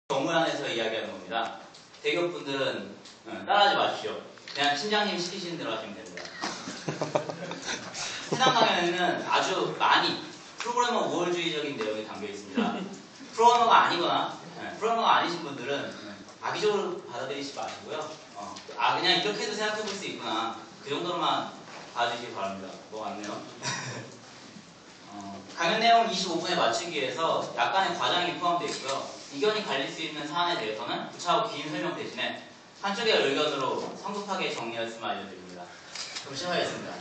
정문안에서 이야기하는 겁니다. 대기업분들은 따라하지 마십시오. 그냥 팀장님 시키시는 대로 하시면 됩니다. 해당 강연에는 아주 많이 프로그래머 우월주의적인 내용이 담겨 있습니다. 프로그래머가 아니거나 프로그래머가 아니신 분들은 악의적으로 받아들이지 마시고요. 그냥 이렇게도 생각해 볼 수 있구나. 그 정도로만 봐주시기 바랍니다. 뭐 같네요. 강연 내용 25분에 맞추기 위해서 약간의 과장이 포함되어 있고요. 의견이 갈릴 수 있는 사안에 대해서는 구차하고 긴 설명 대신에 한쪽의 의견으로 성급하게 정리할 수만 알려드립니다. 그럼 시작하겠습니다.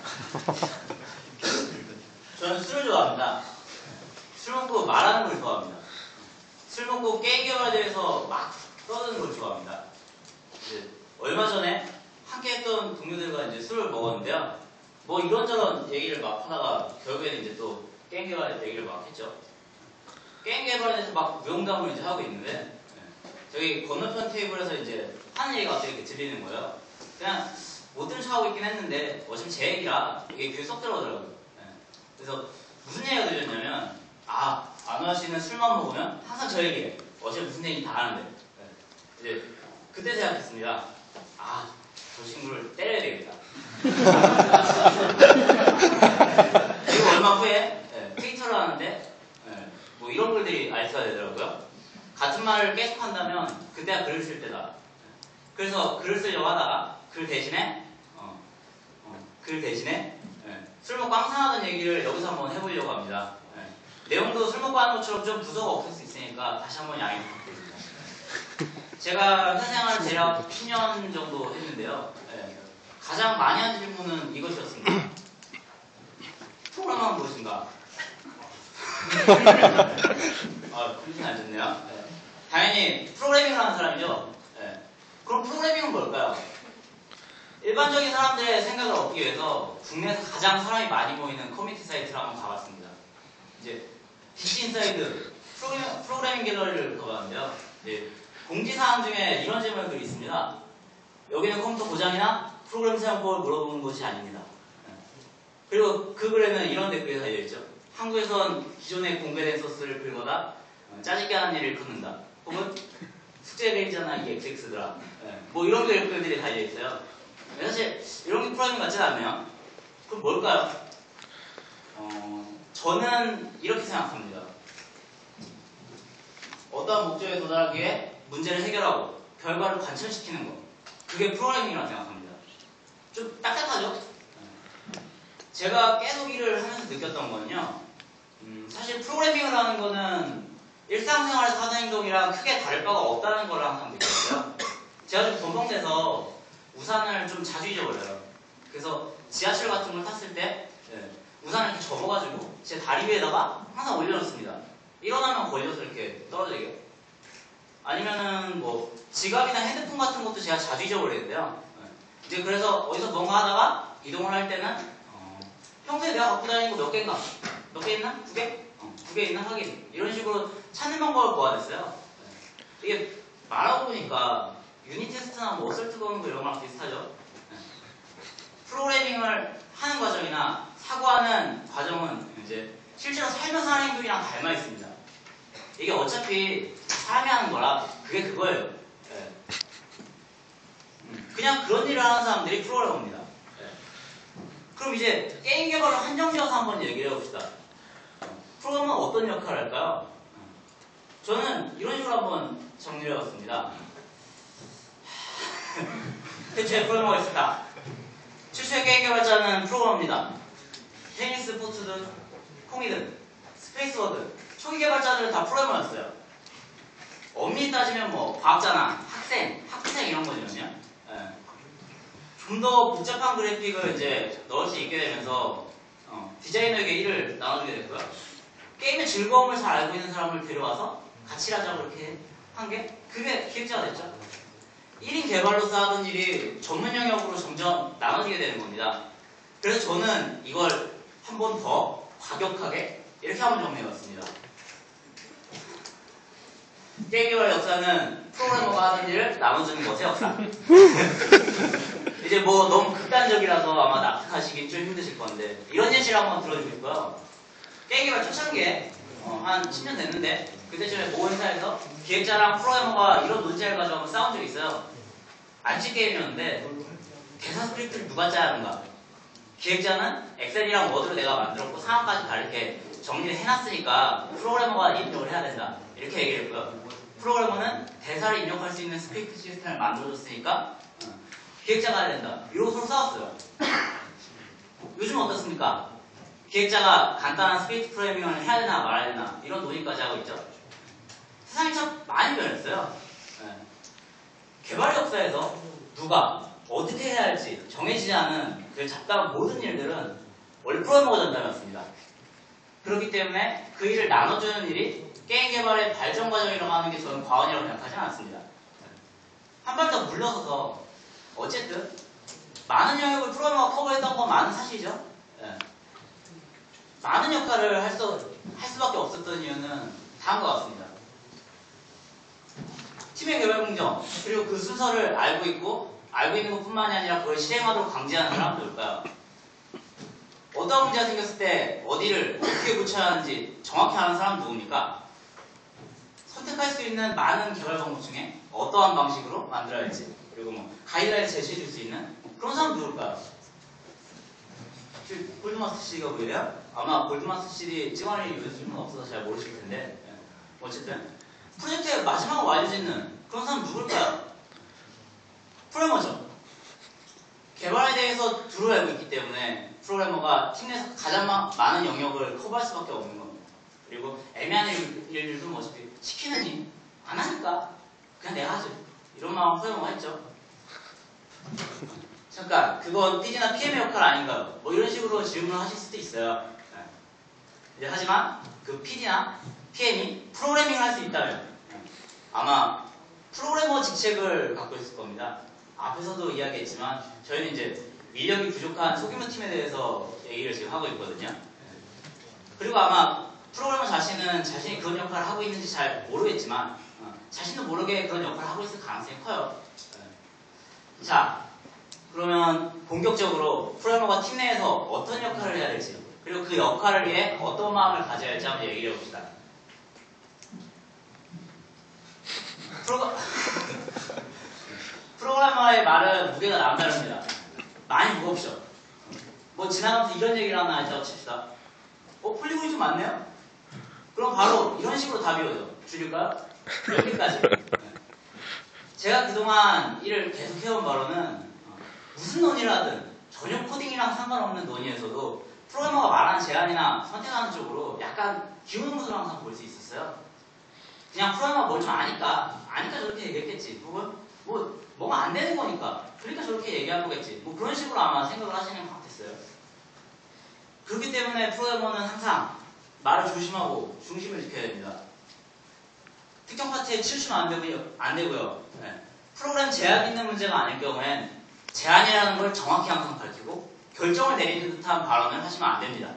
저는 술을 좋아합니다. 술 먹고 말하는 걸 좋아합니다. 술 먹고 게임 개발에 대해서 막 떠드는 걸 좋아합니다. 얼마 전에 함께 했던 동료들과 이제 술을 먹었는데요. 뭐 이런저런 얘기를 막 하다가 결국에는 이제 또 게임 개발에 얘기를 막 했죠. 게임 개발에 대해서 막 무용담을 이제 하고 있는데 저기 건너편 테이블에서 이제 하는 얘기가 갑자기 이렇게 들리는 거예요. 그냥 못 들은 척하고 있긴 했는데 어차피 제 얘기라 이게 귀에 쏙 들어오더라고요. 그래서 무슨 얘기가 들렸냐면 안화 씨는 술만 먹으면 항상 저 얘기해. 어제 무슨 얘기 다 하는데 이제 그때 생각했습니다. 저 친구를 때려야 되겠다. 그리고 얼마 후에 트위터를 하는데 뭐 이런 글들이 알트가 되더라고요. 같은 말을 계속 한다면 그때가 글을 쓸 때다. 그래서 글을 쓰려고 하다가 글 대신에 술 먹고 항상 하던 얘기를 여기서 한번 해보려고 합니다. 내용도 술 먹고 하는 것처럼 좀 부서가 없을 수 있으니까 다시 한번 양해 부탁드립니다. 제가 회사생활을 대략 10년 정도 했는데요. 가장 많이 한 질문은 이것이었습니다. 프로그램은 무엇인가? 컨디션이 안 좋네요. 당연히 프로그래밍을 하는 사람이죠. 그럼 프로그래밍은 뭘까요? 일반적인 사람들의 생각을 얻기 위해서 국내에서 가장 사람이 많이 모이는 커뮤니티 사이트를 한번 가봤습니다. 이제 디스인사이드 프로그래밍 갤러리를 가봤는데요. 공지사항 중에 이런 질문들이 있습니다. 여기는 컴퓨터 고장이나 프로그램 사용법을 물어보는 곳이 아닙니다. 그리고 그 글에는 이런 댓글이 달려있죠. 한국에선 기존에 공개된 소스를 긁어다 짜집게 하는 일을 걷는다. 혹은 숙제가 있잖아 이 XX들아. 뭐 이런 댓글들이 달려있어요. 사실 이런 게 프로그래밍 같지는 않네요. 그럼 뭘까요? 저는 이렇게 생각합니다. 어떠한 목적에 도달하기 위해 문제를 해결하고 결과를 관철시키는 것. 그게 프로그래밍이라고 생각합니다. 좀 딱딱하죠? 제가 계속 일을 하면서 느꼈던 거는요. 사실 프로그래밍을 하는 거는 일상생활에서 하는 행동이랑 크게 다를 바가 없다는 걸 항상 느꼈어요. 제가 좀 덤벙대서 우산을 좀 자주 잊어버려요. 그래서 지하철 같은 걸 탔을 때 우산을 이렇게 접어가지고 제 다리 위에다가 항상 올려놓습니다. 일어나면 걸려서 이렇게 떨어지게. 아니면은 뭐 지갑이나 핸드폰 같은 것도 제가 자주 잊어버리는데요. 이제 그래서 어디서 뭔가 하다가 이동을 할 때는 평소에 내가 갖고 다니는 거 몇 개인가? 몇 개 있나? 2개? 2개 있나? 확인. 이런 식으로 찾는 방법을 모아냈어요. 이게 말하고 보니까 유닛 테스트나 뭐 어설트 거는 거 이런 거랑 비슷하죠. 프로그래밍을 하는 과정이나 사고하는 과정은 이제 실제로 살면서 하는 행동이랑 닮아 있습니다. 이게 어차피 사람이 하는 거라 그게 그거예요. 그냥 그런 일을 하는 사람들이 프로그래머입니다. 그럼 이제 게임 개발을 한정지어서 한번 얘기를 해봅시다. 프로그래머는 어떤 역할을 할까요? 저는 이런 식으로 한번 정리를 해봤습니다. 최초의 프로그래머가 있습니다. 최초의 게임 개발자는 프로그래머입니다. 테니스, 포트든, 콩이든, 스페이스워드, 초기 개발자들은 다 프로그래머였어요. 엄밀히 따지면 뭐 과학자나 학생 이런 거거든요. 좀 더 복잡한 그래픽을 이제 넣을 수 있게 되면서 디자이너에게 일을 나눠주게 됐고요. 게임의 즐거움을 잘 알고 있는 사람을 데려와서 같이 하자고 이렇게 한 게 그게 기획자가 됐죠. 1인 개발로서 하던 일이 전문 영역으로 점점 나눠지게 되는 겁니다. 그래서 저는 이걸 한 번 더 과격하게 이렇게 한번 정리해봤습니다. 게임 개발 역사는 프로그래머가 하는 일을 나눠주는 것의 역사. 이제 뭐 너무 극단적이라서 아마 납득하시기 좀 힘드실 건데 이런 예시를 한번 들어주고 있고요. 게임 개발 초창기에 한 10년 됐는데 그때쯤에 모 회사에서 기획자랑 프로그래머가 이런 논제를 가지고 한번 싸운 적이 있어요. 안치 게임이었는데 대사 스크립트를 누가 짜야 하는가? 기획자는 엑셀이랑 워드로 내가 만들었고 상황까지 다 이렇게 정리를 해놨으니까 프로그래머가 입력을 해야 된다. 이렇게 얘기를 했고요. 프로그래머는 대사를 입력할 수 있는 스크립트 시스템을 만들어줬으니까 기획자가 해야 된다. 이러고 서로 싸웠어요. 요즘 어떻습니까? 기획자가 간단한 스크립트 프로그래밍을 해야 되나 말아야 되나 이런 논의까지 하고 있죠. 세상이 참 많이 변했어요. 개발 역사에서 누가 어떻게 해야 할지 정해지지 않은 그 잡다한 모든 일들은 원래 프로그래머가 전담이었습니다. 그렇기 때문에 그 일을 나눠주는 일이 게임 개발의 발전 과정이라고 하는 게 저는 과언이라고 생각하지는 않습니다. 한 발 더 물러서서 어쨌든 많은 영역을 프로그래머가 커버했던 건 많은 사실이죠. 많은 역할을 할 수밖에 없었던 이유는 다음과 같습니다. 팀의 개발 공정, 그리고 그 순서를 알고 있는 것뿐만이 아니라 그걸 실행하도록 강제하는 사람은 누굴까요? 어떤 문제가 생겼을 때 어디를 어떻게 고쳐야 하는지 정확히 아는 사람은 누굽니까? 선택할 수 있는 많은 개발 방법 중에 어떠한 방식으로 만들어야 할지, 그리고 뭐 가이드라인을 제시해 줄 수 있는 그런 사람은 누굴까요? 골드마스터 CD가 보이래요? 아마 골드마스터 CD 찌원이 요즘은 없어서 잘 모르실 텐데 어쨌든 프로젝트의 마지막을 완료짓는 그런 사람은 누굴까요? 프로그래머죠. 개발에 대해서 두루 알고 있기 때문에 프로그래머가 팀 내에서 가장 많은 영역을 커버할 수밖에 없는 겁니다. 그리고 애매한 일들도 뭐 어차피 시키는 일 안 하니까 그냥 내가 하지 이런 마음 프로그래머가 했죠. 잠깐 그건 PD나 PM의 역할 아닌가요? 뭐 이런 식으로 질문을 하실 수도 있어요. 이제 하지만 그 PD나 PM이 프로그래밍을 할 수 있다면 아마 프로그래머 직책을 갖고 있을 겁니다. 앞에서도 이야기했지만 저희는 이제 인력이 부족한 소규모 팀에 대해서 얘기를 지금 하고 있거든요. 그리고 아마 프로그래머 자신은 자신이 그런 역할을 하고 있는지 잘 모르겠지만 자신도 모르게 그런 역할을 하고 있을 가능성이 커요. 자, 그러면 본격적으로 프로그래머가 팀 내에서 어떤 역할을 해야 될지 그리고 그 역할을 위해 어떤 마음을 가져야 할지 한번 얘기를 해봅시다. 프로그래머의 말은 무게가 남다릅니다. 많이 무겁죠. 뭐 지나가면서 이런 얘기를 하나 했다고 칩시다. 폴리곤이 좀 많네요? 그럼 바로 이런 식으로 답이 오죠. 줄일까요? 여기까지. 제가 그동안 일을 계속 해온 바로는 무슨 논의를 하든 전혀 코딩이랑 상관없는 논의에서도 프로그래머가 말하는 제안이나 선택하는 쪽으로 약간 기우는 것으로 항상 볼 수 있었어요. 그냥 프로그래머가 뭘 좀 아니까 저렇게 얘기했겠지. 혹은 뭐가 안 되는 거니까 그러니까 저렇게 얘기한 거겠지. 뭐 그런 식으로 아마 생각을 하시는 것 같았어요. 그렇기 때문에 프로그래머는 항상 말을 조심하고 중심을 지켜야 됩니다. 특정 파트에 치우치면 안 되고요. 프로그램 제약 있는 문제가 아닐 경우엔 제안이라는 걸 정확히 항상 밝히고 결정을 내리는 듯한 발언을 하시면 안 됩니다.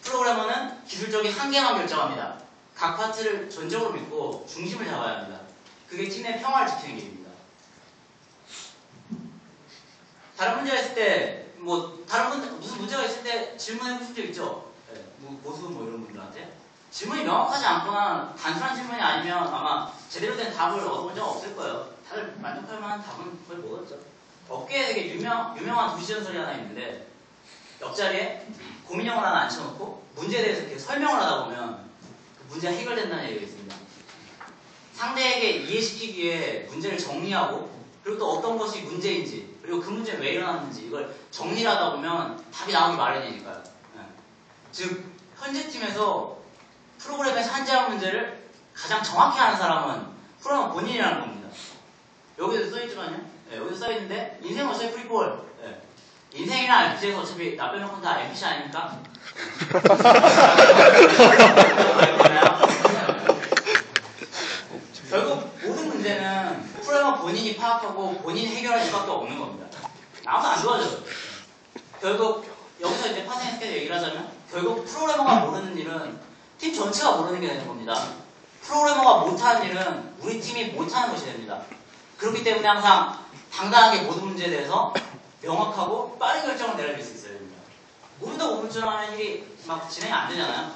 프로그래머는 기술적인 한계만 결정합니다. 각 파트를 전적으로 믿고 중심을 잡아야 합니다. 그게 팀 내 평화를 지키는 길입니다. 다른 문제가 있을 때, 무슨 문제가 있을 때 질문해 보신 적 있죠? 보수 이런 분들한테. 질문이 명확하지 않거나 단순한 질문이 아니면 아마 제대로 된 답을 얻어본 적 없을 거예요. 다들 만족할 만한 답은 거의 못 얻었죠. 업계에 되게 유명한 도시전설이 하나 있는데 옆자리에 고민형을 하나 앉혀놓고 문제에 대해서 이렇게 설명을 하다 보면 그 문제가 해결된다는 얘기가 있습니다. 상대에게 이해시키기 위해 문제를 정리하고 그리고 또 어떤 것이 문제인지 그리고 그 문제가 왜 일어났는지 이걸 정리를 하다 보면 답이 나오기 마련이니까요. 즉 현재 팀에서 프로그램에서 한정한 문제를 가장 정확히 아는 사람은 프로그래머 본인이라는 겁니다. 여기도 써있지만요. 여기도 써있는데 인생은 어차피 프리폴. 인생이나 RPG에서 어차피 나 빼놓고 다 NPC 아닙니까? 결국 모든 문제는 프로그래머 본인이 파악하고 본인이 해결할 수밖에 없는 겁니다. 아무도 안 도와줘요. 결국 여기서 이제 파생해서 얘기를 하자면 결국 프로그래머가 모르는 일은 팀 전체가 모르는 게 되는 겁니다. 프로그래머가 못하는 일은 우리 팀이 못하는 것이 됩니다. 그렇기 때문에 항상 당당하게 모든 문제에 대해서 명확하고 빠른 결정을 내려줄 수 있어야 됩니다. 우물쭈물하는 일이 막 진행이 안 되잖아요.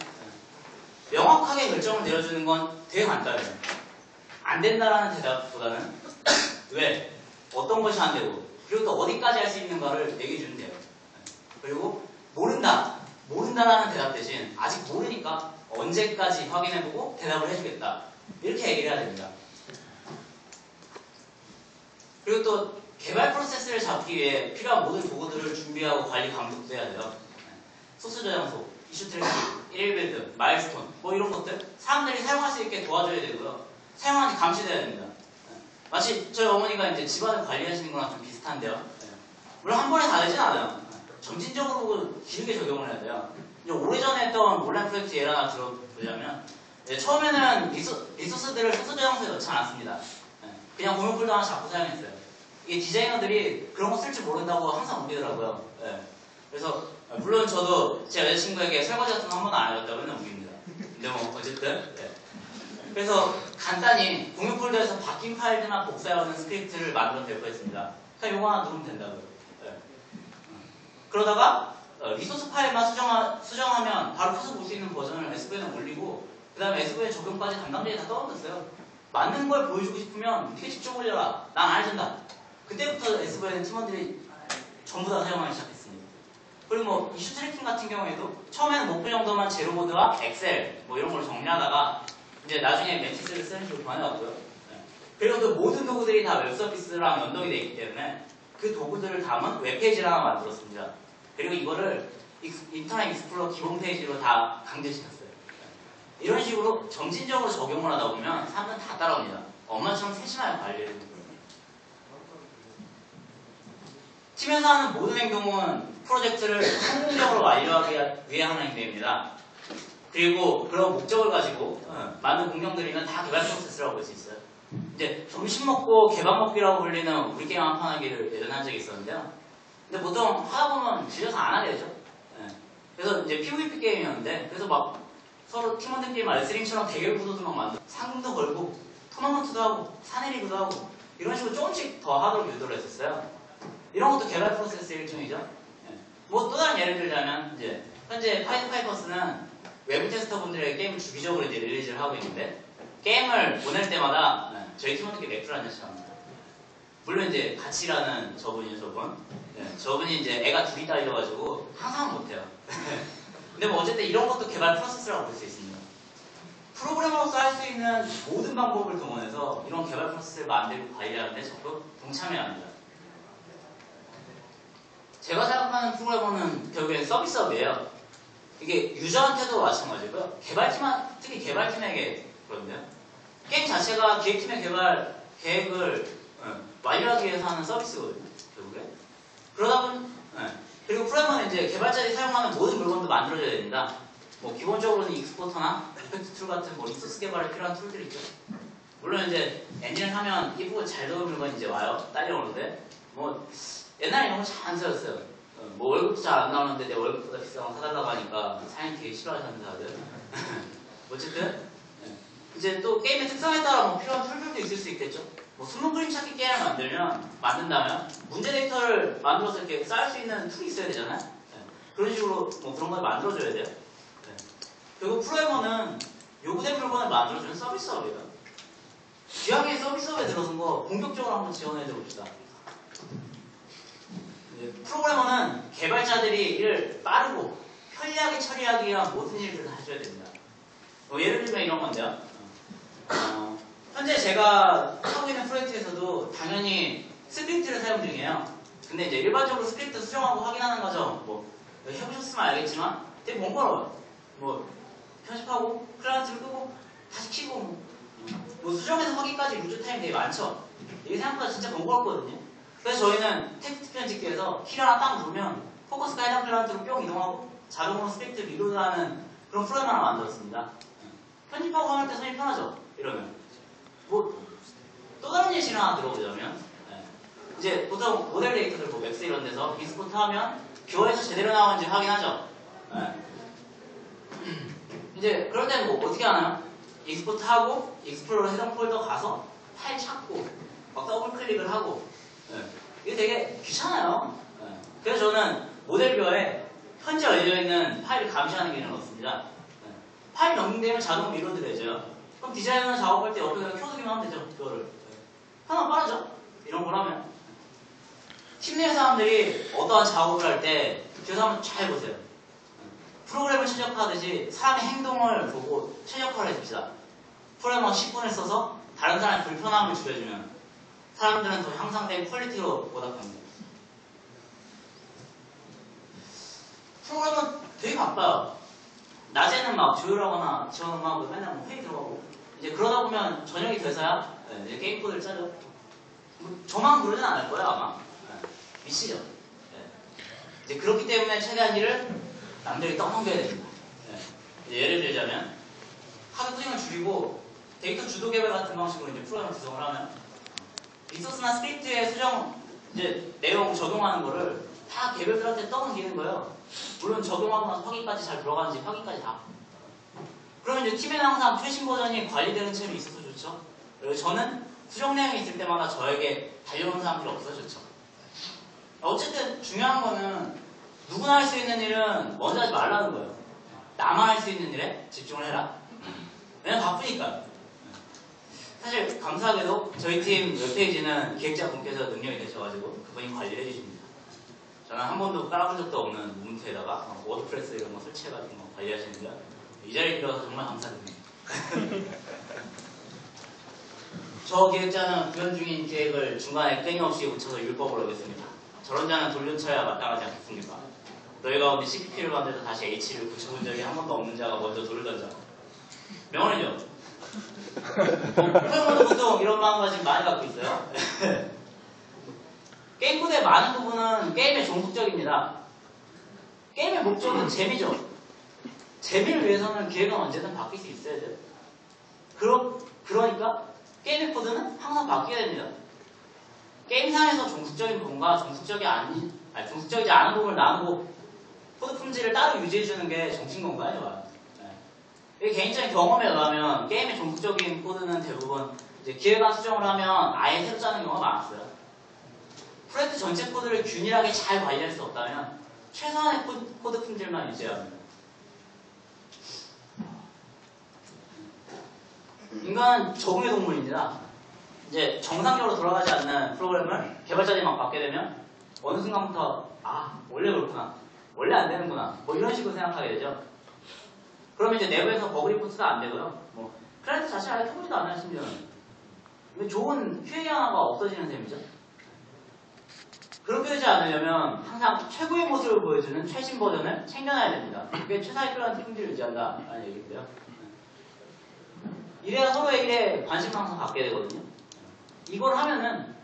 명확하게 결정을 내려주는 건 되게 간단해요. 안 된다라는 대답보다는 왜? 어떤 것이 안 되고 그리고 또 어디까지 할 수 있는가를 얘기해 주면 돼요. 그리고 모른다라는 대답 대신 아직 모르니까 언제까지 확인해보고 대답을 해주겠다. 이렇게 얘기를 해야 됩니다. 그리고 또 개발 프로세스를 잡기 위해 필요한 모든 도구들을 준비하고 관리 감독도 해야 돼요. 소스 저장소, 이슈 트래킹, 1일 빌드, 마일스톤 뭐 이런 것들 사람들이 사용할 수 있게 도와줘야 되고요. 사용하는지 감시돼야 됩니다. 마치 저희 어머니가 이제 집안을 관리하시는 거랑 좀 비슷한데요. 물론 한 번에 다 되진 않아요. 점진적으로 길게 적용을 해야 돼요. 이제 오래전에 했던 온라인 프로젝트 예를 하나 들어보자면 처음에는 리소스들을 소스 저장소에 넣지 않았습니다. 그냥 공용 폴더 하나 잡고 사용했어요. 이게 디자이너들이 그런 거 쓸 줄 모른다고 항상 우기더라고요. 그래서 물론 저도 제 여자친구에게 설거지 같은 거 한 번도 안 해줬다고 맨날 우깁니다. 근데 뭐 어쨌든 그래서 간단히 공유 폴더에서 바뀐 파일들만 복사해오는 스크립트를 만들어 배포했습니다. 그냥 요거 하나 누르면 된다고요. 그러다가 리소스 파일만 수정하면 바로 펴서 볼 수 있는 버전을 SVN에 올리고 그 다음에 SVN 적용까지 담당자들이 다 떠넘겼어요. 맞는 걸 보여주고 싶으면 네가 직접 올려라. 난 안 해준다. 그때부터 SVN 팀원들이 전부 다 사용하기 시작했습니다. 그리고 뭐 이슈 트래킹 같은 경우에도 처음에는 목표 정도만 제로보드와 엑셀 뭐 이런 걸 정리하다가 이제 나중에 매트리스를 쓰는 식으로 변해왔고요. 그리고 또 모든 도구들이 다 웹서비스랑 연동이 되어 있기 때문에 그 도구들을 담은 웹페이지를 하나 만들었습니다. 그리고 이거를 인터넷 익스플로러 기본 페이지로 다 강제시켰어요. 이런 식으로 점진적으로 적용을 하다 보면 사람들은 다 따라옵니다. 엄마처럼 세심하게 관리를 해요. 팀에서 하는 모든 행동은 프로젝트를 성공적으로 완료하기 위해 하는 행동입니다. 그리고 그런 목적을 가지고 많은 공룡들이면 다 개발 프로세스라고 볼 수 있어요. 이제 점심 먹고 개밥 먹기라고 불리는 우리 게임 한 판 하기를 예전에 한 적이 있었는데요. 근데 보통 하다 보면 질려서 안 하게 되죠. 그래서 이제 PVP 게임이었는데 그래서 막 서로 팀원들끼리 레슬링처럼 대결 구도도 막 만들고 상금도 걸고 토너먼트도 하고 사내리그도 하고 이런 식으로 조금씩 더 하도록 유도를 했었어요. 이런 것도 개발 프로세스 일종이죠. 뭐 또 다른 예를 들자면 이제 현재 파이터파이퍼스는 외부 테스터 분들에게 게임을 주기적으로 이제 릴리즈를 하고 있는데 게임을 보낼 때마다 저희 팀원들끼리 맥주를 한 잔씩 합니다. 물론 이제 같이 일하는 저분이요, 저분이 이제 애가 둘이 딸려가지고 항상 못해요. 근데 뭐 어쨌든 이런 것도 개발 프로세스라고 볼 수 있습니다. 프로그래머로서 할 수 있는 모든 방법을 동원해서 이런 개발 프로세스를 만들고 관리하는데 적극 동참해야 합니다. 제가 생각하는 프로그래머는 결국엔 서비스업이에요. 이게 유저한테도 마찬가지고요. 특히 개발팀에게 그런데요. 게임 자체가 기획팀의 개발 계획을 완료하기 위해서 하는 서비스거든요. 결국에. 그러다 보니 그리고 프로그래머는 이제 개발자들이 사용하는 모든 물건도 만들어줘야 됩니다. 뭐 기본적으로는 익스포터나 이펙트 툴 같은 뭐 리소스 개발에 필요한 툴들이 있죠. 물론 이제 엔진을 하면 이쁘고 잘 되는 물건이 이제 와요. 딸려오는데 뭐 옛날에 이런 거 잘 안 쓰였어요. 뭐 월급도 잘 안 나오는데 내 월급보다 비싼 거 사달라고 하니까 사장님 되게 싫어하셨는데 다들. 어쨌든 이제 또 게임의 특성에 따라 뭐 필요한 툴들도 있을 수 있겠죠. 뭐 숨은 그림 찾기 게임을 만든다면 문제 데이터를 만들어서 이렇게 쌓을 수 있는 툴이 있어야 되잖아요. 그런 식으로 뭐 그런 걸 만들어줘야 돼요. 그리고 프로그래머는 요구된 물건을 만들어주는 서비스업이에요. 귀하게 서비스업에 들어선 거 본격적으로 한번 지원해줘 봅시다. 프로그래머는 개발자들이 일을 빠르고 편리하게 처리하기 위한 모든 일들을 다 해줘야 됩니다. 예를 들면 이런 건데요. 현재 제가 하고 있는 프로젝트에서도 당연히 스크립트를 사용 중이에요. 근데 이제 일반적으로 스크립트 수정하고 확인하는 과정 뭐 해보셨으면 알겠지만 되게 번거로워요. 뭐 편집하고 클라이언트를 끄고 다시 키고 뭐 수정해서 확인까지 루즈 타임 되게 많죠. 이게 생각보다 진짜 번거롭거든요. 그래서 저희는 텍스트 편집기에서 키를 하나 딱 누르면 포커스가 해당 클라이언트로 뿅 이동하고 자동으로 스크립트 리로드하는 그런 프로그램 하나 만들었습니다. 편집하고 하면 때 손이 편하죠. 이러면 뭐 또 다른 예시를 하나 들어보자면 이제 보통 모델 데이터들 뭐 웹스 이런 데서 익스포트 하면 뷰어에서 제대로 나오는지 확인하죠. 이제 그럴 때는 뭐 어떻게 하나요? 익스포트 하고 익스플로러 해당 폴더 가서 파일 찾고 막 더블 클릭을 하고 이게 되게 귀찮아요. 그래서 저는 모델 뷰어에 현재 열려있는 파일을 감시하는 기능을 넣습니다. 파일 넘기되면 자동으로 리로드 되죠. 그럼 디자이너는 작업할 때 옆에 그냥 켜두기만 하면 되죠. 그거를. 하나 빠르죠? 이런 걸 하면. 팀 내 사람들이 어떠한 작업을 할 때, 그래서 한번 잘 보세요. 프로그램을 최적화하듯이 사람의 행동을 보고 최적화를 해줍시다. 프로그래머 10분을 써서 다른 사람의 불편함을 줄여주면 사람들은 더 향상된 퀄리티로 보답합니다. 프로그램은 되게 바빠요. 낮에는 막 조율하거나 지원하고 맨날 뭐 회의 들어가고 이제 그러다 보면 저녁이 돼서야 이제 게임 코드를 짜죠. 뭐 저만 그러진 않을 거예요 아마. 미치죠. 이제 그렇기 때문에 최대한 일을 남들이 떠넘겨야 됩니다. 이제 예를 들자면 하드 코딩을 줄이고 데이터 주도 개발 같은 방식으로 이제 프로그램을 구성을 하면 리소스나 스크립트의 수정 이제 내용 적용하는 거를 다 개별들한테 떠넘기는 거예요. 물론 적용하고 나서 확인까지 잘 들어가는지 확인까지 다. 그러면 이제 팀에는 항상 최신 버전이 관리되는 챔이 있어서 좋죠. 그리고 저는 수정 내용이 있을 때마다 저에게 달려오는 사람들이 없어서 좋죠. 어쨌든 중요한 거는 누구나 할 수 있는 일은 먼저 하지 말라는 거예요. 나만 할 수 있는 일에 집중을 해라. 왜냐면 바쁘니까. 사실 감사하게도 저희 팀 웹페이지는 기획자분께서 능력이 되셔가지고 그분이 관리를 해주십니다. 저는 한 번도 깔아본 적도 없는 우분투에다가 워드프레스 이런 거 설치해가지고 관리하시는데 이 자리에 들어서 정말 감사드립니다. 저 기획자는 구현 중인 계획을 중간에 끊임없이 고쳐서 율법으로 하겠습니다. 저런 자는 돌려쳐야 마땅하지 않겠습니까? 너희 가운데 CPP를 만들어서 다시 H를 붙여본 적이 한 번도 없는 자가 먼저 돌을 던져. 명언이죠. 프로그래머도 보통 이런 마음가짐 많이 갖고 있어요. 게임 코드의 많은 부분은 게임의 종속적입니다. 게임의 목적은 재미죠. 재미를 위해서는 기획은 언제든 바뀔 수 있어야 돼요. 그러니까 게임의 코드는 항상 바뀌어야 됩니다. 게임상에서 종속적인 부분과 종속적이지 않은 부분을 나누고 코드 품질을 따로 유지해주는 게 정신 건가요? 네. 개인적인 경험에 의하면 게임의 종속적인 코드는 대부분 이제 기획안 수정을 하면 아예 새로 짜는 경우가 많았어요. 프로젝트 전체 코드를 균일하게 잘 관리할 수 없다면 최소한의 코드 품질만 유지해야 합니다. 인간은 적응의 동물입니다. 이제 정상적으로 돌아가지 않는 프로그램을 개발자들이 막 받게 되면 어느 순간부터 원래 그렇구나, 원래 안 되는구나 뭐 이런 식으로 생각하게 되죠. 그러면 이제 내부에서 버그 리포트가 안 되고요. 뭐 클라이언트 자체가 아예 켜보지도 않아요. 심지어는 좋은 QA 하나가 없어지는 셈이죠. 그렇게 되지 않으려면 항상 최고의 모습을 보여주는 최신 버전을 챙겨놔야 됩니다. 그게 최상의 클라이언트 품질을 유지한다라는 얘기인데요. 이래야 서로의 일에 관심을 항상 갖게 되거든요. 이걸 하면은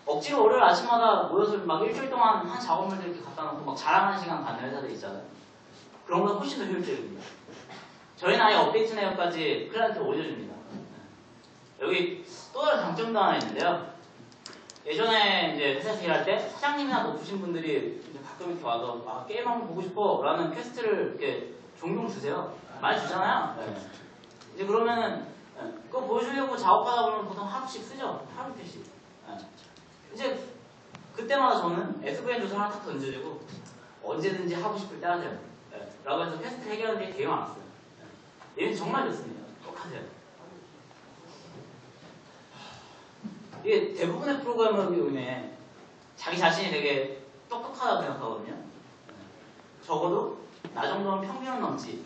억지로 월요일 아침마다 모여서 막 일주일 동안 한 작업물들 이렇게 갖다 놓고 막 자랑하는 시간 갖는 회사들 있잖아요. 그런 것보다 훨씬 더 효율적입니다. 저희는 아예 업데이트 내역까지 클라이언트에 올려줍니다. 여기 또 다른 장점도 하나 있는데요. 예전에 이제 회사에서 일할 때 사장님이나 높으신 분들이 이제 가끔 이렇게 와서 게임 한번 보고 싶어 라는 퀘스트를 이렇게 종종 주세요. 많이 주잖아요. 네. 이제 그러면은 그거 보여주려고 작업하다 보면 보통 하루씩 쓰죠. 하루 이틀씩. 이제 그때마다 저는 SVN 조사 하나 딱 던져주고 언제든지 하고 싶을 때 하세요. 라고 해서 퀘스트 해결하는 게 되게 많았어요. 얘는 정말 좋습니다. 꼭 하세요. 이게 대부분의 프로그래머로 인해 자기 자신이 되게 똑똑하다고 생각하거든요. 적어도 나 정도는 평균은 넘지.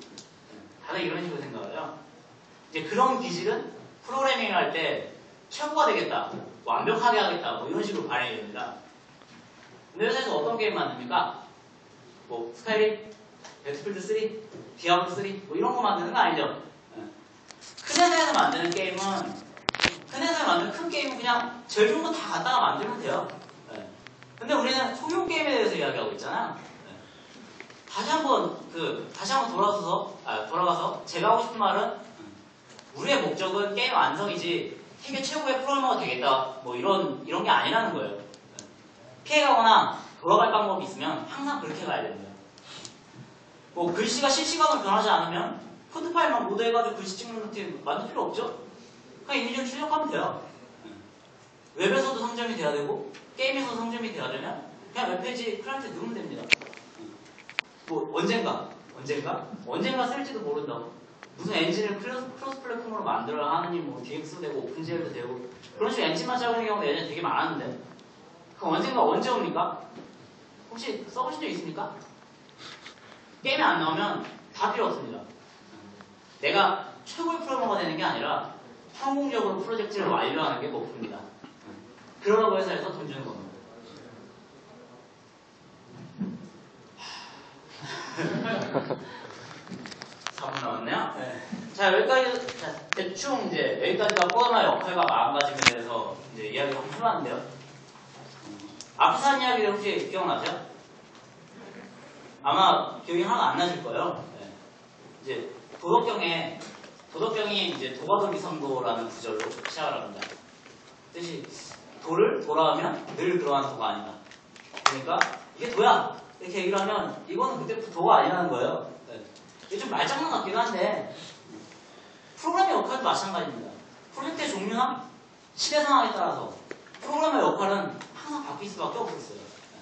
다들 이런 식으로 생각을 해요. 이제 그런 기질은 프로그래밍을 할 때 최고가 되겠다, 완벽하게 하겠다, 뭐 이런 식으로 발현이 됩니다. 근데 회사에서 어떤 게임 만듭니까? 뭐 스카이림, 배틀필드 3, 디아블로 3, 뭐 이런 거 만드는 거 아니죠? 큰 회사에서 만드는 게임은 큰 회사에서 만드는 큰 게임은 그냥 제일 좋은 거 다 갖다가 만들면 돼요. 근데 우리는 소규모 게임에 대해서 이야기하고 있잖아요. 다시 한번 돌아가서 제가 하고 싶은 말은 우리의 목적은 게임 완성이지 세계 최고의 프로그래머가 되겠다 뭐 이런 게 아니라는 거예요. 피해가거나 돌아갈 방법이 있으면 항상 그렇게 가야 됩니다. 뭐 글씨가 실시간으로 변하지 않으면 코드 파일만 로드해가지고 글씨 찍는 루틴 만들 필요 없죠? 그냥 이미지를 출력하면 돼요. 웹에서도 상점이 돼야 되고 게임에서도 상점이 돼야 되면 그냥 웹페이지 클라이언트에 넣으면 됩니다. 뭐 언젠가 쓸지도 모른다고. 무슨 엔진을 크로스 플랫폼으로 만들어 하느니 뭐 DX도 되고 오픈GL도 되고 그런 식으로 엔진만 짜고 있는 경우가 예전에 되게 많았는데 그 언젠가 언제 옵니까? 혹시 써보신 적 있습니까? 게임이 안 나오면 다 필요 없습니다. 내가 최고의 프로그래머가 되는 게 아니라 성공적으로 프로젝트를 완료하는 게 목표입니다. 그러라고 회사에서 돈 주는 겁니다. 4분 남았네요. 네. 자, 여기까지, 대충 이제 여기까지가 프로그래머의 역할과 마음가짐에 대해서 이제 이야기를 한번 해봤는데요. 앞에서 한 이야기를 혹시 기억나세요? 아마 기억이 하나도 안 나실 거예요. 네. 이제 도덕경이 이제 도가도기성도라는 구절로 시작을 합니다. 뜻이 도를 돌아오면 늘 그러한 도가 아니다. 그러니까 이게 도야 이렇게 얘기를 하면 이거는 그때부터 도가 아니라는 거예요. 네. 이게 좀 말장난 같기도 한데 프로그램의 역할도 마찬가지입니다. 프로젝트의 종류나 시대 상황에 따라서 프로그램의 역할은 항상 바뀔 수밖에 없었어요. 네.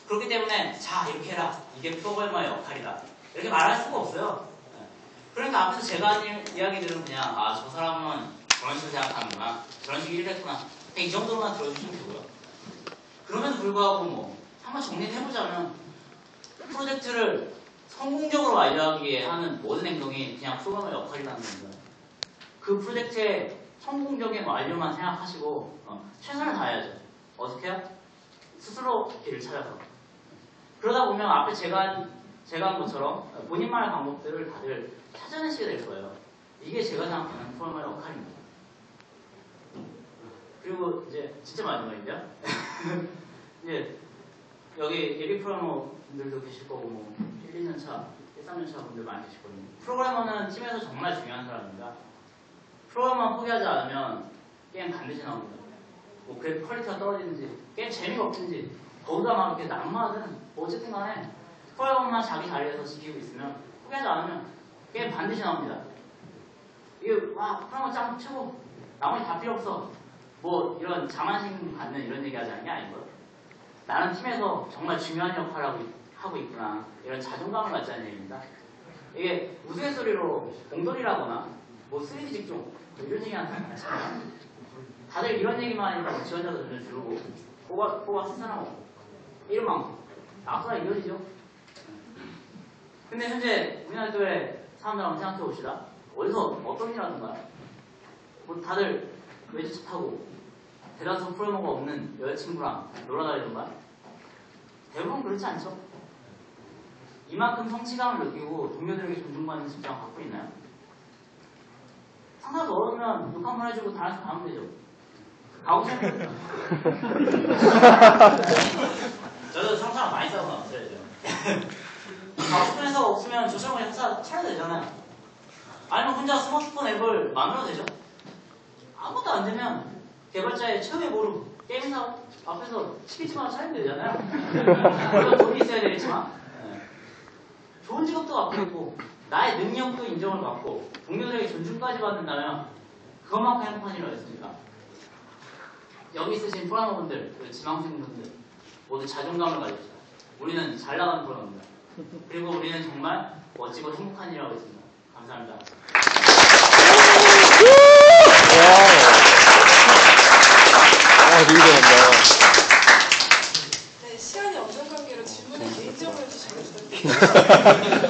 그렇기 때문에 자 이렇게 해라 이게 프로그래머의 역할이다 이렇게 말할 수가 없어요. 네. 그러니까 앞에서 제가 한 이야기들은 그냥 아 저 사람은 저런 식으로 생각하는구나 저런 식으로 일을 했구나 이 정도로만 들어주시면 되고요. 그럼에도 불구하고 뭐 한번 정리를 해보자면 프로젝트를 성공적으로 완료하기 위해 하는 모든 행동이 그냥 프로그래머의 역할이라는 겁니다. 그 프로젝트의 성공적인 완료만 생각하시고 최선을 다해야죠. 어떻게 해요? 스스로 길을 찾아서. 그러다 보면 앞에 제가 한 것처럼 본인만의 방법들을 다들 찾아내시게 될 거예요. 이게 제가 생각하는 프로그래머의 역할입니다. 그리고 이제 진짜 마지막인데요. 이제 여기 예비 프로그래머 분들도 계실 거고 뭐 1, 2년차, 1, 3년차 분들 많이 계시거든요. 프로그래머는 팀에서 정말 중요한 사람입니다. 프로그래머만 포기하지 않으면 게임 반드시 나옵니다. 뭐 그래도 퀄리티가 떨어지는지 게임 재미가 없든지 거기다 막 이렇게 난무하든 어쨌든 간에 프로그래머만 자기 자리에서 지키고 있으면 포기하지 않으면 게임 반드시 나옵니다. 이게 와 프로그래머 짱 최고 나머지 다 필요 없어 뭐 이런 자만심 갖는 이런 얘기 하자는 게 아니고요. 나는 팀에서 정말 중요한 역할을 하고 있구나 이런 자존감을 갖자는 얘기입니다. 이게 우스갯소리로 공돌이라거나 뭐 3D 직종 뭐 이런 얘기 하는 사람 많잖아요. 다들 이런 얘기만 하니까 지원자도 전혀 줄고 뽑아 쓴 사람 없고 이런 많고 앞으로 이어지죠. 근데 현재 우리나라 교회 사람들 한번 생각해 봅시다. 어디서 어떤 일 하던가 뭐 다들 외제차 타고 대다수 프로그래머가 없는 여자친구랑 놀아다니던가 대부분 그렇지 않죠? 이만큼 성취감을 느끼고 동료들에게 존중받는 직장을 갖고 있나요? 상사가 어려우면 욕 한 번 해주고 다른 집 가면 되죠. 가고 싶으면 저도 상사랑 많이 싸우고 나왔어요. 가고 싶은 회사가 없으면 저처럼 회사 차려도 되잖아요. 아니면 혼자 스마트폰 앱을 만들어도 되죠. 아무것도 안 되면 개발자의 최후의 모르 게임 회사 앞에서 시키지만 차리면 되잖아요. 물론 돈이 있어야 되겠지만 좋은 직업도 갖고 있고 나의 능력도 인정을 받고 동료들에게 존중까지 받는다면 그것만큼 행복한 일은 어딨습니까? 여기 있으신 프로그래머분들 그리고 지망생분들 모두 자존감을 가집시다. 우리는 잘 나가는 프로그래머입니다. 그리고 우리는 정말 멋지고 행복한 일을 하고 있습니다. 감사합니다. 되게 잘한다. 네, 시간이 없는 관계로 질문에 개인적으로 해주시면 부탁드립니다.